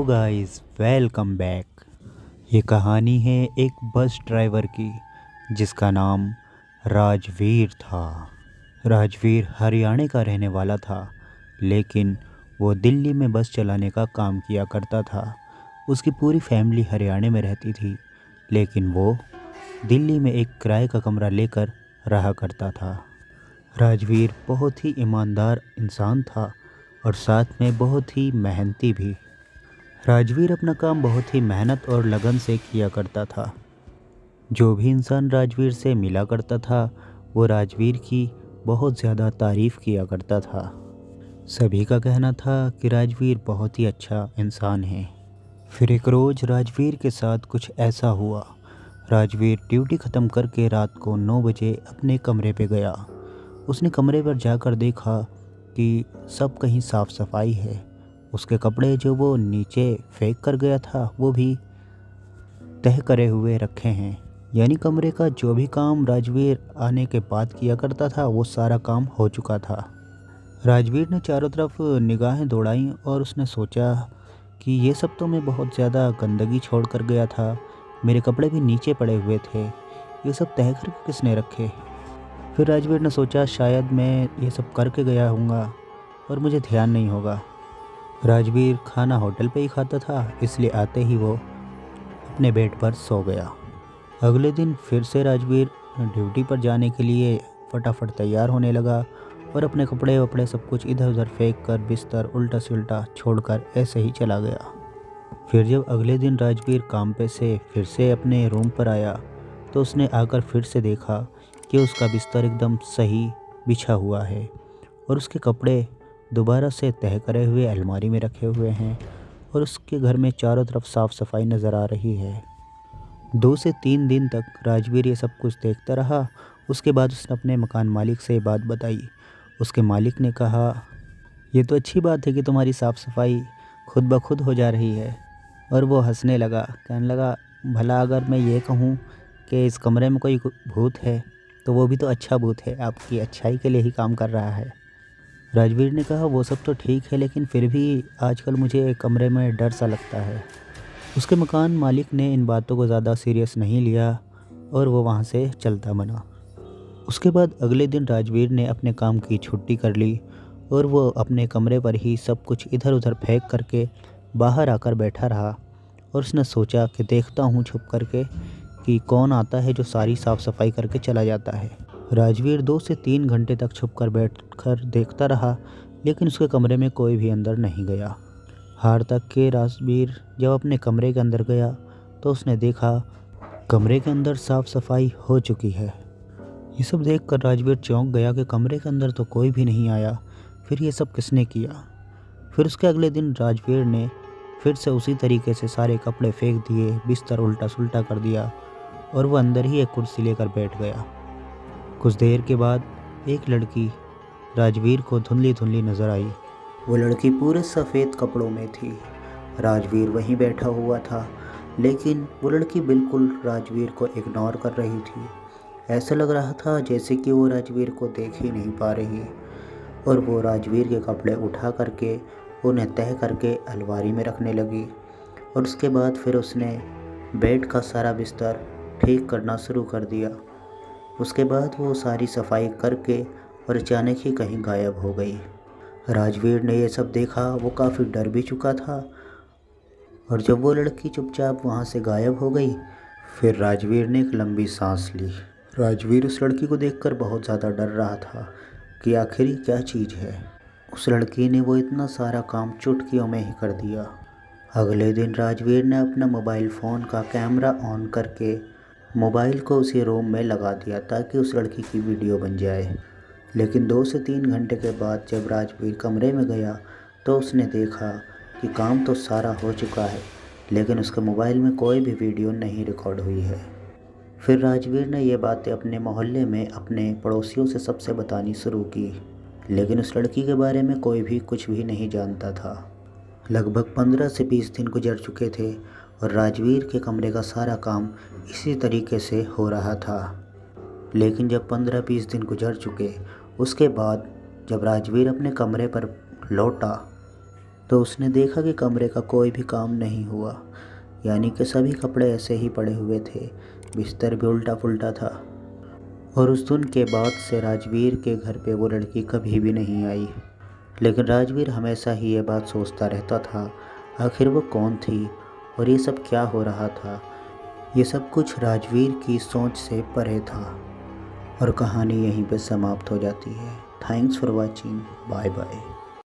Guys, welcome back. ये कहानी है एक बस ड्राइवर की जिसका नाम राजवीर था। राजवीर हरियाणा का रहने वाला था, लेकिन वो दिल्ली में बस चलाने का काम किया करता था। उसकी पूरी फैमिली हरियाणा में रहती थी, लेकिन वो दिल्ली में एक किराए का कमरा लेकर रहा करता था। राजवीर बहुत ही ईमानदार इंसान था और साथ में बहुत ही मेहनती भी। राजवीर अपना काम बहुत ही मेहनत और लगन से किया करता था। जो भी इंसान राजवीर से मिला करता था वो राजवीर की बहुत ज़्यादा तारीफ़ किया करता था। सभी का कहना था कि राजवीर बहुत ही अच्छा इंसान है। फिर एक रोज़ राजवीर के साथ कुछ ऐसा हुआ। राजवीर ड्यूटी ख़त्म करके रात को 9 बजे अपने कमरे पे गया। उसने कमरे पर जाकर देखा कि सब कहीं साफ़ सफाई है। उसके कपड़े जो वो नीचे फेंक कर गया था वो भी तह करे हुए रखे हैं। यानी कमरे का जो भी काम राजवीर आने के बाद किया करता था वो सारा काम हो चुका था। राजवीर ने चारों तरफ निगाहें दौड़ाईं और उसने सोचा कि ये सब तो मैं बहुत ज़्यादा गंदगी छोड़ कर गया था। मेरे कपड़े भी नीचे पड़े हुए थे, ये सब तह करके किसने रखे। फिर राजवीर ने सोचा शायद मैं ये सब करके गया हूँगा और मुझे ध्यान नहीं होगा। राजवीर खाना होटल पे ही खाता था, इसलिए आते ही वो अपने बेड पर सो गया। अगले दिन फिर से राजवीर ड्यूटी पर जाने के लिए फटाफट तैयार होने लगा और अपने कपड़े वपड़े सब कुछ इधर उधर फेंक कर बिस्तर उल्टा सिल्टा छोड़कर ऐसे ही चला गया। फिर जब अगले दिन राजवीर काम पे से फिर से अपने रूम पर आया तो उसने आकर फिर से देखा कि उसका बिस्तर एकदम सही बिछा हुआ है और उसके कपड़े दोबारा से तह करे हुए अलमारी में रखे हुए हैं और उसके घर में चारों तरफ साफ़ सफाई नज़र आ रही है। 2 से 3 दिन तक राजवीर ये सब कुछ देखता रहा। उसके बाद उसने अपने मकान मालिक से ये बात बताई। उसके मालिक ने कहा, ये तो अच्छी बात है कि तुम्हारी साफ़ सफाई खुद ब खुद हो जा रही है। और वो हंसने लगा, कहने लगा, भला अगर मैं ये कहूँ कि इस कमरे में कोई भूत है तो वो भी तो अच्छा भूत है, आपकी अच्छाई के लिए ही काम कर रहा है। राजवीर ने कहा, वो सब तो ठीक है, लेकिन फिर भी आजकल मुझे कमरे में डर सा लगता है। उसके मकान मालिक ने इन बातों को ज़्यादा सीरियस नहीं लिया और वो वहाँ से चलता बना। उसके बाद अगले दिन राजवीर ने अपने काम की छुट्टी कर ली और वो अपने कमरे पर ही सब कुछ इधर उधर फेंक करके बाहर आकर बैठा रहा और उसने सोचा कि देखता हूँ छुप करके कि कौन आता है जो सारी साफ़ सफाई करके चला जाता है। राजवीर 2 से 3 घंटे तक छुपकर बैठकर देखता रहा, लेकिन उसके कमरे में कोई भी अंदर नहीं गया। हार तक के राजवीर जब अपने कमरे के अंदर गया तो उसने देखा कमरे के अंदर साफ़ सफाई हो चुकी है। ये सब देखकर राजवीर चौंक गया कि कमरे के अंदर तो कोई भी नहीं आया, फिर ये सब किसने किया। फिर उसके अगले दिन राजवीर ने फिर से उसी तरीके से सारे कपड़े फेंक दिए, बिस्तर उल्टा सुल्टा कर दिया और वह अंदर ही एक कुर्सी लेकर बैठ गया। कुछ देर के बाद एक लड़की राजवीर को धुंधली धुंधली नज़र आई। वो लड़की पूरे सफ़ेद कपड़ों में थी। राजवीर वहीं बैठा हुआ था, लेकिन वो लड़की बिल्कुल राजवीर को इग्नोर कर रही थी। ऐसा लग रहा था जैसे कि वो राजवीर को देख ही नहीं पा रही और वो राजवीर के कपड़े उठा करके उन्हें तह करके अलमारी में रखने लगी। और उसके बाद फिर उसने बेड का सारा बिस्तर ठीक करना शुरू कर दिया। उसके बाद वो सारी सफाई करके और अचानक ही कहीं गायब हो गई। राजवीर ने ये सब देखा, वो काफ़ी डर भी चुका था और जब वो लड़की चुपचाप वहाँ से गायब हो गई फिर राजवीर ने एक लंबी सांस ली। राजवीर उस लड़की को देखकर बहुत ज़्यादा डर रहा था कि आखिर ये क्या चीज़ है। उस लड़की ने वो इतना सारा काम चुटकियों में ही कर दिया। अगले दिन राजवीर ने अपना मोबाइल फ़ोन का कैमरा ऑन करके मोबाइल को उसी रूम में लगा दिया ताकि उस लड़की की वीडियो बन जाए। लेकिन 2 से 3 घंटे के बाद जब राजवीर कमरे में गया तो उसने देखा कि काम तो सारा हो चुका है, लेकिन उसके मोबाइल में कोई भी वीडियो नहीं रिकॉर्ड हुई है। फिर राजवीर ने ये बातें अपने मोहल्ले में अपने पड़ोसियों से सबसे बतानी शुरू की, लेकिन उस लड़की के बारे में कोई भी कुछ भी नहीं जानता था। लगभग 15 से 20 दिन गुजर चुके थे और राजवीर के कमरे का सारा काम इसी तरीके से हो रहा था। लेकिन जब 15-20 दिन गुजर चुके उसके बाद जब राजवीर अपने कमरे पर लौटा तो उसने देखा कि कमरे का कोई भी काम नहीं हुआ, यानी कि सभी कपड़े ऐसे ही पड़े हुए थे, बिस्तर भी उल्टा पुल्टा था। और उस दिन के बाद से राजवीर के घर पे वो लड़की कभी भी नहीं आई। लेकिन राजवीर हमेशा ही ये बात सोचता रहता था, आखिर वो कौन थी और ये सब क्या हो रहा था। ये सब कुछ राजवीर की सोच से परे था। और कहानी यहीं पे समाप्त हो जाती है। Thanks for watching. Bye bye.